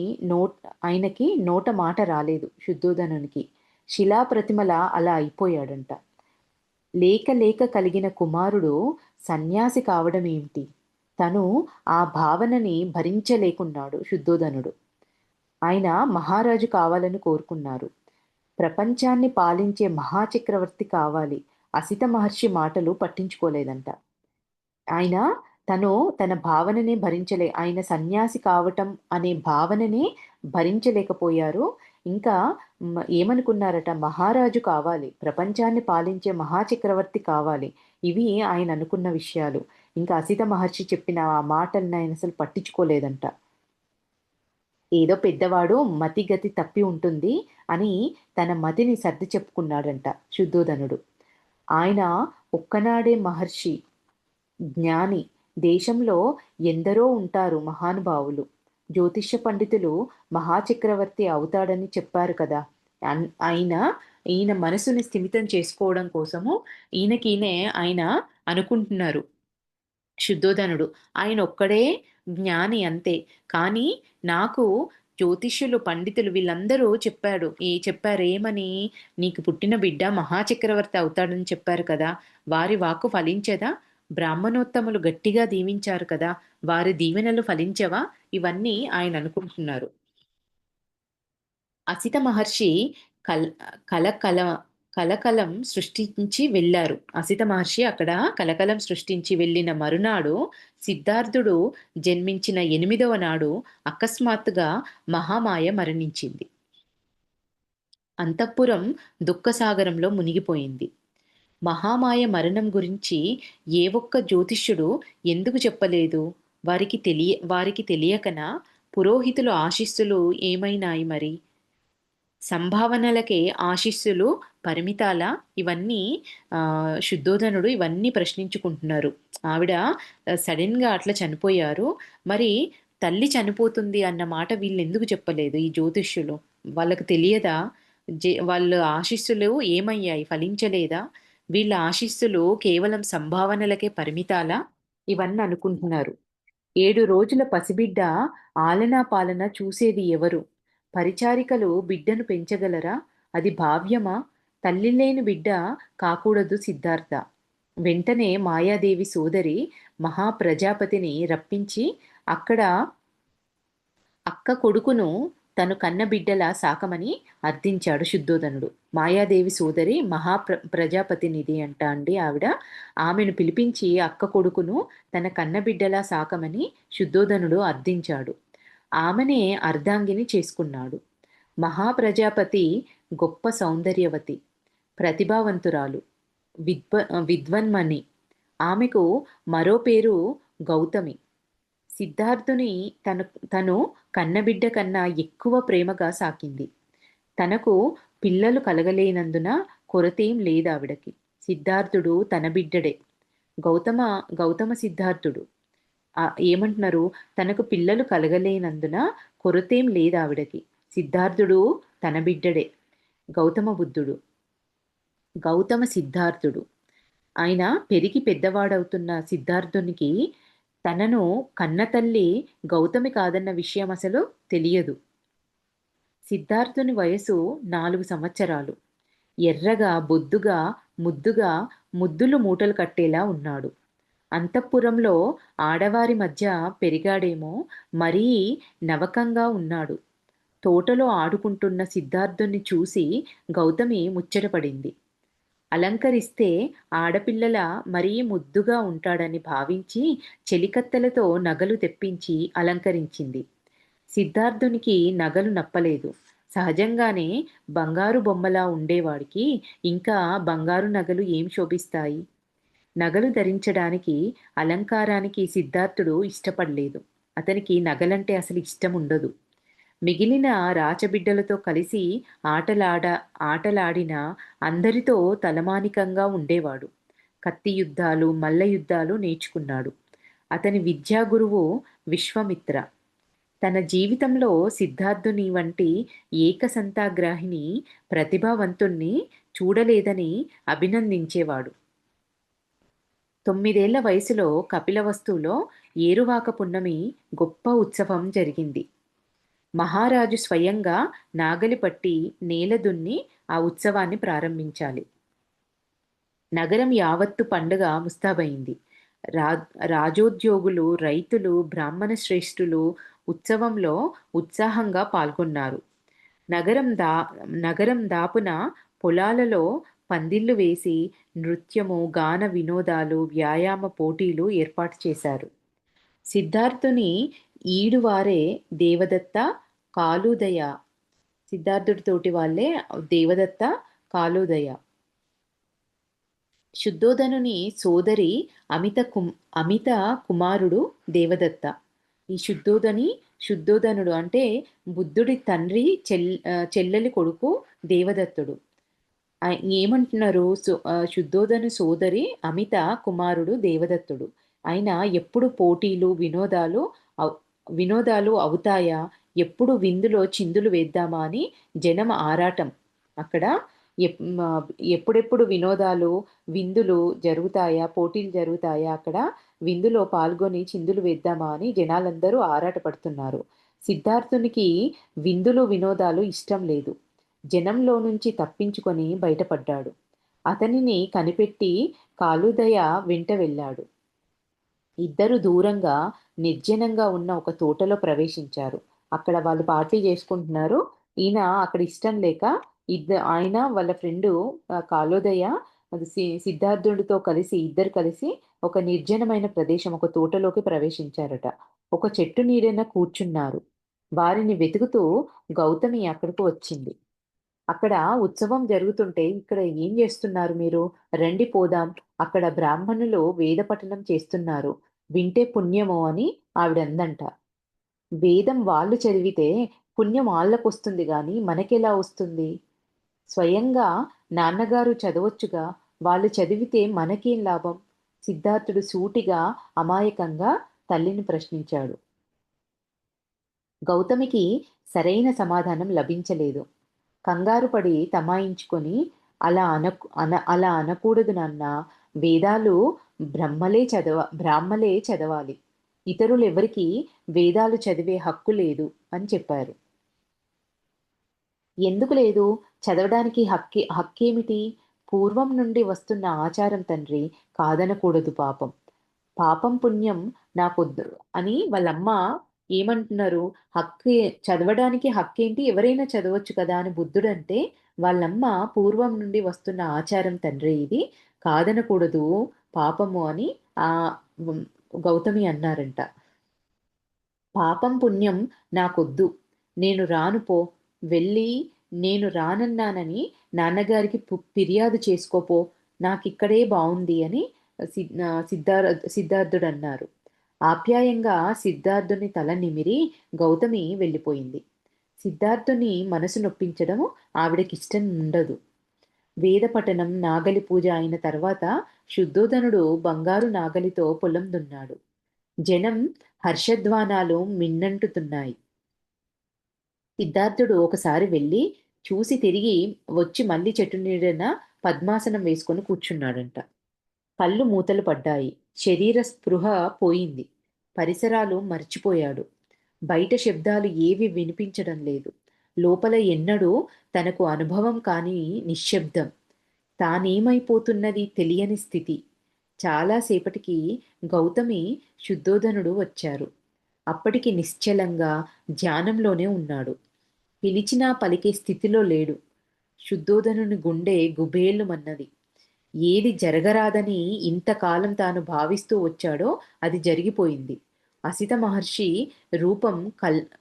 ఆయనకి నోట మాట రాలేదు. శుద్ధోదనునికి శిలాప్రతిమలా అలా అయిపోయాడంట. లేక లేక కలిగిన కుమారుడు సన్యాసి కావడం ఏమిటి? తను ఆ భావనని భరించలేకున్నాడు శుద్ధోదనుడు. ఆయన మహారాజు కావాలని కోరుకున్నారు. ప్రపంచాన్ని పాలించే మహాచక్రవర్తి కావాలి. అసిత మహర్షి మాటలు పట్టించుకోలేదంట. ఆయన తన భావననే ఆయన సన్యాసి కావటం అనే భావననే భరించలేకపోయారు. ఇంకా ఏమనుకున్నారట, మహారాజు కావాలి, ప్రపంచాన్ని పాలించే మహాచక్రవర్తి కావాలి. ఇవి ఆయన అనుకున్న విషయాలు. ఇంకా అసిత మహర్షి చెప్పిన ఆ మాటలను ఆయన అసలు పట్టించుకోలేదంట. ఏదో పెద్దవాడు మతిగతి తప్పి ఉంటుంది అని తన మతిని సర్ది చెప్పుకున్నాడంట శుద్ధోదనుడు. ఆయన ఒక్కనాడే మహర్షి, జ్ఞాని. దేశంలో ఎందరో ఉంటారు మహానుభావులు. జ్యోతిష్య పండితులు మహాచక్రవర్తి అవుతాడని చెప్పారు కదా. ఆయన ఈయన మనసుని స్థిమితం చేసుకోవడం కోసము ఆయన అనుకుంటున్నారు శుద్ధోదనుడు. ఆయన ఒక్కడే జ్ఞాని అంతే. కానీ నాకు జ్యోతిష్యులు పండితులు వీళ్ళందరూ చెప్పారు ఏమని, నీకు పుట్టిన బిడ్డ మహాచక్రవర్తి అవుతాడని చెప్పారు కదా, వారి వాక్కు ఫలించదా? బ్రాహ్మణోత్తములు గట్టిగా దీవించారు కదా, వారి దీవెనలు ఫలించవా? ఇవన్నీ ఆయన అనుకుంటున్నారు. అసిత మహర్షి కల్ కలకల కలకలం సృష్టించి వెళ్ళారు. అసిత మహర్షి అక్కడ కలకలం సృష్టించి వెళ్ళిన మరునాడు, సిద్ధార్థుడు జన్మించిన 8వ నాడు అకస్మాత్తుగా మహామాయ మరణించింది. అంతఃపురం దుఃఖసాగరంలో మునిగిపోయింది. మహామాయ మరణం గురించి ఏ ఒక్క జ్యోతిష్యుడు ఎందుకు చెప్పలేదు? వారికి తెలియకనా? పురోహితుల ఆశీస్సులు ఏమైనాయి మరి? సంభావనలకే ఆశీస్సులు పరిమితాలా? ఇవన్నీ శుద్ధోదనుడు ఇవన్నీ ప్రశ్నించుకుంటున్నారు. ఆవిడ సడన్గా అట్లా చనిపోయారు. మరి తల్లి చనిపోతుంది అన్న మాట వీళ్ళు ఎందుకు చెప్పలేదు ఈ జ్యోతిష్యులు? వాళ్ళకు తెలియదా? వాళ్ళ ఆశీస్సులు ఏమయ్యాయి? ఫలించలేదా? వీళ్ళ ఆశీస్సులు కేవలం సంభావనలకే పరిమితాలా? ఇవన్నీ అనుకుంటున్నారు. 7 రోజుల పసిబిడ్డ ఆలనా పాలన చూసేది ఎవరు? పరిచారికలు బిడ్డను పెంచగలరా? అది భావ్యమా? తల్లి లేని బిడ్డ కాకూడదు సిద్ధార్థ. వెంటనే మాయాదేవి సోదరి మహాప్రజాపతిని రప్పించి అక్కడ అక్క కొడుకును తను కన్న బిడ్డలా సాకమని అర్థించాడు శుద్ధోదనుడు. మాయాదేవి సోదరి ప్రజాపతినిధి అండి ఆవిడ. ఆమెను పిలిపించి అక్క కొడుకును తన కన్న బిడ్డలా సాకమని శుద్ధోదనుడు అర్థించాడు. ఆమెనే అర్ధాంగిని చేసుకున్నాడు. మహాప్రజాపతి గొప్ప సౌందర్యవతి, ప్రతిభావంతురాలు, విద్వన్మణి. ఆమెకు మరో పేరు గౌతమి. సిద్ధార్థుని తను కన్నబిడ్డ కన్నా ఎక్కువ ప్రేమగా సాకింది. తనకు పిల్లలు కలగలేనందున కొరతేం లేదావిడకి. సిద్ధార్థుడు తన బిడ్డడే. గౌతమ సిద్ధార్థుడు ఏమంటున్నారు? తనకు పిల్లలు కలగలేనందున కొరతేం లేదావిడకి. సిద్ధార్థుడు తన బిడ్డడే. గౌతమ సిద్ధార్థుడు. ఆయన పెరిగి పెద్దవాడవుతున్న సిద్ధార్థునికి తనను కన్నతల్లి గౌతమి కాదన్న విషయం అసలు తెలియదు. సిద్ధార్థుని వయసు 4 సంవత్సరాలు. ఎర్రగా, బొద్దుగా, ముద్దుగా, ముద్దులు మూటలు కట్టేలా ఉన్నాడు. అంతఃపురంలో ఆడవారి మధ్య పెరిగాడేమో మరీ నవకంగా ఉన్నాడు. తోటలో ఆడుకుంటున్న సిద్ధార్థుని చూసి గౌతమి ముచ్చటపడింది. అలంకరిస్తే ఆడపిల్లల మరీ ముద్దుగా ఉంటాడని భావించి చెలికత్తెలతో నగలు తెప్పించి అలంకరించింది. సిద్ధార్థునికి నగలు నప్పలేదు. సహజంగానే బంగారు బొమ్మలా ఉండేవాడికి ఇంకా బంగారు నగలు ఏం శోభిస్తాయి? నగలు ధరించడానికి, అలంకారానికి సిద్ధార్థుడు ఇష్టపడలేదు. అతనికి నగలంటే అసలు ఇష్టముండదు. మిగిలిన రాచబిడ్డలతో కలిసి ఆటలాడ ఆటలాడిన అందరితో తలమానికంగా ఉండేవాడు. కత్తి యుద్ధాలు, మల్ల యుద్ధాలు నేర్చుకున్నాడు. అతని విద్యా గురువు విశ్వామిత్ర. తన జీవితంలో సిద్ధార్థుని వంటి ఏకసంతాగ్రాహిని ప్రతిభావంతుణ్ణి చూడలేదని అభినందించేవాడు. 9 వయసులో కపిలవస్తులో ఏరువాక పున్నమి గొప్ప ఉత్సవం జరిగింది. మహారాజు స్వయంగా నాగలి పట్టి నేల దున్ని ఆ ఉత్సవాన్ని ప్రారంభించాలి. నగరం యావత్తు పండుగ ముస్తాబయింది. రా రాజోద్యోగులు, రైతులు, బ్రాహ్మణ శ్రేష్ఠులు ఉత్సవంలో ఉత్సాహంగా పాల్గొన్నారు. నగరం దా నగరం దాపున పొలాలలో పందిళ్లు వేసి నృత్యము, గాన వినోదాలు, వ్యాయామ పోటీలు ఏర్పాటు చేశారు. సిద్ధార్థుని ఈడువారే దేవదత్త, కాలుదయ. సిద్ధార్థుడితోటి వాళ్ళే దేవదత్త, కాలుదయ. శుద్ధోదనుని సోదరి అమిత కుమారుడు దేవదత్త. ఈ శుద్ధోదనుడు అంటే బుద్ధుడి తండ్రి చెల్లెలి కొడుకు దేవదత్తుడు. ఏమంటున్నారు? శుద్ధోదను సోదరి అమిత కుమారుడు దేవదత్తుడు. ఆయన ఎప్పుడు పోటీలు, వినోదాలు అవుతాయా? ఎప్పుడు విందులో చిందులు వేద్దామా అని జనం ఆరాటం. అక్కడ ఎప్పుడెప్పుడు వినోదాలు, విందులు జరుగుతాయా, పోటీలు జరుగుతాయా, అక్కడ విందులో పాల్గొని చిందులు వేద్దామా అని జనాలందరూ ఆరాటపడుతున్నారు. సిద్ధార్థునికి విందులు, వినోదాలు ఇష్టం లేదు. జనంలో నుంచి తప్పించుకొని బయటపడ్డాడు. అతనిని కనిపెట్టి కాలుదయ వెంట వెళ్ళాడు. ఇద్దరు దూరంగా నిర్జనంగా ఉన్న ఒక తోటలో ప్రవేశించారు. అక్కడ వాళ్ళు పార్టీ చేసుకుంటున్నారు. ఈయన అక్కడ ఇష్టం లేక ఆయన వాళ్ళ ఫ్రెండు కాలోదయ సిద్ధార్థుడితో కలిసి ఇద్దరు కలిసి ఒక నిర్జనమైన ప్రదేశం, ఒక తోటలోకి ప్రవేశించారట. ఒక చెట్టు నీడన కూర్చున్నారు. వారిని వెతుకుతూ గౌతమి అక్కడికి వచ్చింది. అక్కడ ఉత్సవం జరుగుతుంటే ఇక్కడ ఏం చేస్తున్నారు మీరు? రండి పోదాం. అక్కడ బ్రాహ్మణులు వేద పఠనం చేస్తున్నారు. వింటే పుణ్యమో అని ఆవిడందంట. వేదం వాళ్ళు చదివితే పుణ్యం వాళ్ళకొస్తుంది గాని మనకెలా వస్తుంది? స్వయంగా నాన్నగారు చదవొచ్చుగా, వాళ్ళు చదివితే మనకేం లాభం? సిద్ధార్థుడు సూటిగా, అమాయకంగా తల్లిని ప్రశ్నించాడు. గౌతమికి సరైన సమాధానం లభించలేదు. కంగారు పడి తమాయించుకొని అలా అనకూడదు నాన్న. వేదాలు బ్రాహ్మలే చదవాలి. ఇతరులెవరికీ వేదాలు చదివే హక్కు లేదు అని చెప్పారు. ఎందుకు లేదు? చదవడానికి హక్కేమిటి? పూర్వం నుండి వస్తున్న ఆచారం తండ్రి, కాదనకూడదు పాపం. పాపం పుణ్యం నాకొద్దు అని వాళ్ళమ్మ ఏమంటున్నారు? హక్కు చదవడానికి హక్కేంటి? ఎవరైనా చదవచ్చు కదా అని బుద్ధుడంటే, వాళ్ళమ్మ పూర్వం నుండి వస్తున్న ఆచారం తండ్రి ఇది, కాదనకూడదు పాపము అని ఆ గౌతమి అన్నారంట. పాపం పుణ్యం నాకొద్దు. నేను రాను పో. వెళ్ళి నేను రానన్నానని నాన్నగారికి ఫిర్యాదు చేసుకోపో. నాకిక్కడే బావుంది అని సిద్ధార్థుడన్నారు. ఆప్యాయంగా సిద్ధార్థుని తల నిమిరి గౌతమి వెళ్ళిపోయింది. సిద్ధార్థుని మనసు నొప్పించడం ఆవిడకిష్టం ఉండదు. వేద పఠనం, నాగలి పూజ అయిన తర్వాత శుద్ధోదనుడు బంగారు నాగలితో పొలం దున్నాడు. జనం హర్షధ్వానాలు మిన్నంటుతున్నాయి. సిద్ధార్థుడు ఒకసారి వెళ్ళి చూసి తిరిగి వచ్చి మళ్ళీ చెట్టు నీడన పద్మాసనం వేసుకొని కూర్చున్నాడంట. కళ్ళు మూతలు పడ్డాయి. శరీర స్పృహ పోయింది. పరిసరాలు మర్చిపోయాడు. బయట శబ్దాలు ఏవి వినిపించడం లేదు. లోపల ఎన్నడూ తనకు అనుభవం కాని నిశ్శబ్దం. తానేమైపోతున్నది తెలియని స్థితి. చాలా సేపటికి గౌతమి, శుద్ధోదనుడు వచ్చారు. అప్పటికి నిశ్చలంగా ధ్యానంలోనే ఉన్నాడు. పిలిచినా పలికే స్థితిలో లేడు. శుద్ధోదనుని గుండె గుబేలుమన్నది. ఏది జరగరాదని ఇంతకాలం తాను భావిస్తూ వచ్చాడో అది జరిగిపోయింది. అసిత మహర్షి రూపం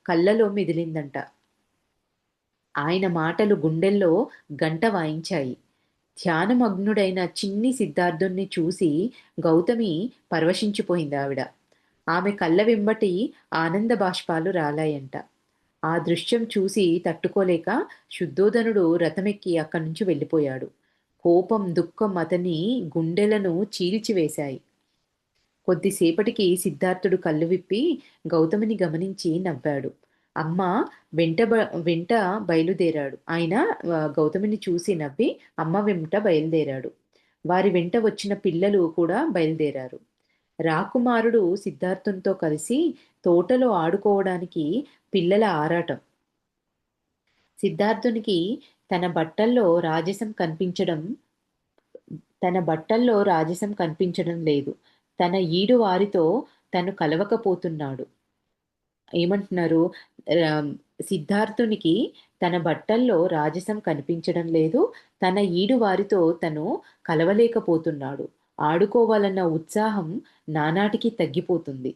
కళ్ళలో మెదిలిందంట. ఆయన మాటలు గుండెల్లో గంట వాయించాయి. ధ్యానమగ్నుడైన చిన్ని సిద్ధార్థుణ్ణి చూసి గౌతమి పరవశించిపోయిందావిడ. ఆమె కళ్ళ వెంబటి ఆనంద బాష్పాలు రాలాయంట. ఆ దృశ్యం చూసి తట్టుకోలేక శుద్ధోదనుడు రథమెక్కి అక్కడి నుంచి వెళ్ళిపోయాడు. కోపం, దుఃఖం అతని గుండెలను చీల్చివేశాయి. కొద్దిసేపటికి సిద్ధార్థుడు కళ్ళు విప్పి గౌతమిని గమనించి నవ్వాడు. అమ్మ వెంట బయలుదేరాడు. ఆయన గౌతమిని చూసి నవ్వి అమ్మ వెంట బయలుదేరాడు. వారి వెంట వచ్చిన పిల్లలు కూడా బయలుదేరారు. రాకుమారుడు సిద్ధార్థునితో కలిసి తోటలో ఆడుకోవడానికి పిల్లల ఆరాటం. సిద్ధార్థునికి తన బట్టల్లో రాజసం కనిపించడం తన బట్టల్లో రాజసం కనిపించడం లేదు. తన ఈడు వారితో తను కలవకపోతున్నాడు. ఏమంటున్నారు? సిద్ధార్థునికి తన బట్టల్లో రాజసం కనిపించడం లేదు. తన ఈడు వారితో తను కలవలేకపోతున్నాడు. ఆడుకోవాలన్న ఉత్సాహం నానాటికి తగ్గిపోతుంది.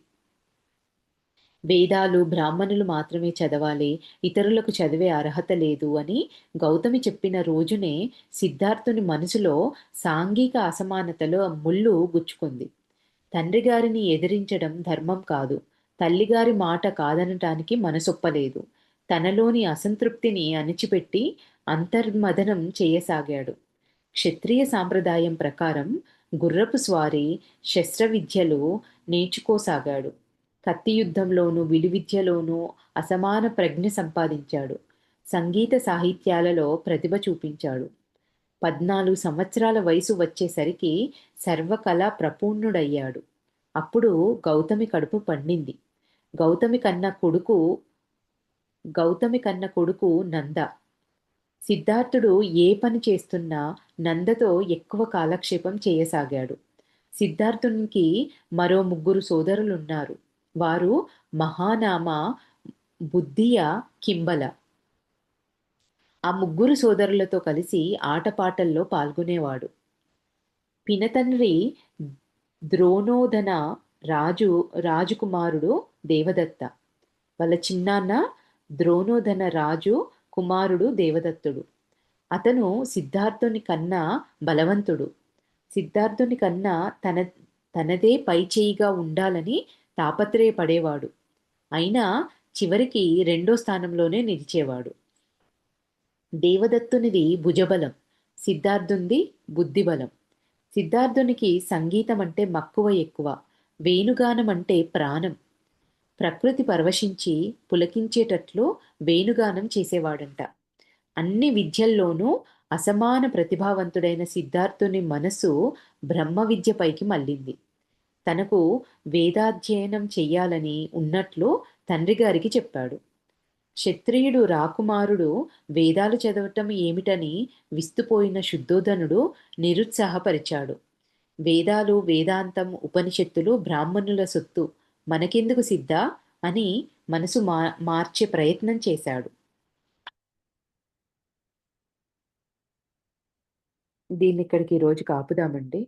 వేదాలు బ్రాహ్మణులు మాత్రమే చదవాలి, ఇతరులకు చదివే అర్హత లేదు అని గౌతమి చెప్పిన రోజునే సిద్ధార్థుని మనసులో సాంఘిక అసమానతలో ముళ్ళు గుచ్చుకుంది. తండ్రిగారిని ఎదిరించడం ధర్మం కాదు. తల్లిగారి మాట కాదనటానికి మనసొప్పలేదు. తనలోని అసంతృప్తిని అణిచిపెట్టి అంతర్మథనం చేయసాగాడు. క్షత్రియ సాంప్రదాయం ప్రకారం గుర్రపు స్వారీ, శస్త్రవిద్యలు నేర్చుకోసాగాడు. కత్తి యుద్ధంలోనూ, విలువిద్యలోనూ అసమాన ప్రజ్ఞ సంపాదించాడు. సంగీత సాహిత్యాలలో ప్రతిభ చూపించాడు. 14 సంవత్సరాల వయసు వచ్చేసరికి సర్వకళా ప్రపూర్ణుడయ్యాడు. అప్పుడు గౌతమి కడుపు పండింది. గౌతమి కన్న కొడుకు గౌతమి కన్న కొడుకు నంద. సిద్ధార్థుడు ఏ పని చేస్తున్నా నందతో ఎక్కువ కాలక్షేపం చేయసాగాడు. సిద్ధార్థునికి మరో 3 సోదరులున్నారు. వారు మహానామ, బుద్ధియ, కింబల. ఆ 3 సోదరులతో కలిసి ఆటపాటల్లో పాల్గొనేవాడు. పినతండ్రి ద్రోణోదన రాజుకుమారుడు దేవదత్త. వాళ్ళ చిన్నాన్న ద్రోణోదన రాజు కుమారుడు దేవదత్తుడు. అతను సిద్ధార్థుని కన్నా బలవంతుడు. సిద్ధార్థుని కన్నా తనదే పైచేయిగా ఉండాలని తాపత్రయపడేవాడు. అయినా చివరికి 2వ స్థానంలోనే నిలిచేవాడు. దేవదత్తునిది భుజబలం, సిద్ధార్థునిది బుద్ధిబలం. సిద్ధార్థునికి సంగీతం అంటే మక్కువ ఎక్కువ. వేణుగానం అంటే ప్రాణం. ప్రకృతి పరవశించి పులకించేటట్లు వేణుగానం చేసేవాడంట. అన్ని విద్యల్లోనూ అసమాన ప్రతిభావంతుడైన సిద్ధార్థుని మనసు బ్రహ్మ విద్యపైకి మళ్ళింది. తనకు వేదాధ్యయనం చెయ్యాలని ఉన్నట్లు తండ్రిగారికి చెప్పాడు. క్షత్రియుడు రాకుమారుడు వేదాలు చదవటం ఏమిటని విస్తుపోయిన శుద్ధోదనుడు నిరుత్సాహపరిచాడు. వేదాలు, వేదాంతం, ఉపనిషత్తులు బ్రాహ్మణుల సొత్తు, మనకెందుకు సిద్ధా అని మనసు మార్చే ప్రయత్నం చేశాడు. దీన్ని ఇక్కడికి ఈ రోజుకి ఆపుదామండి.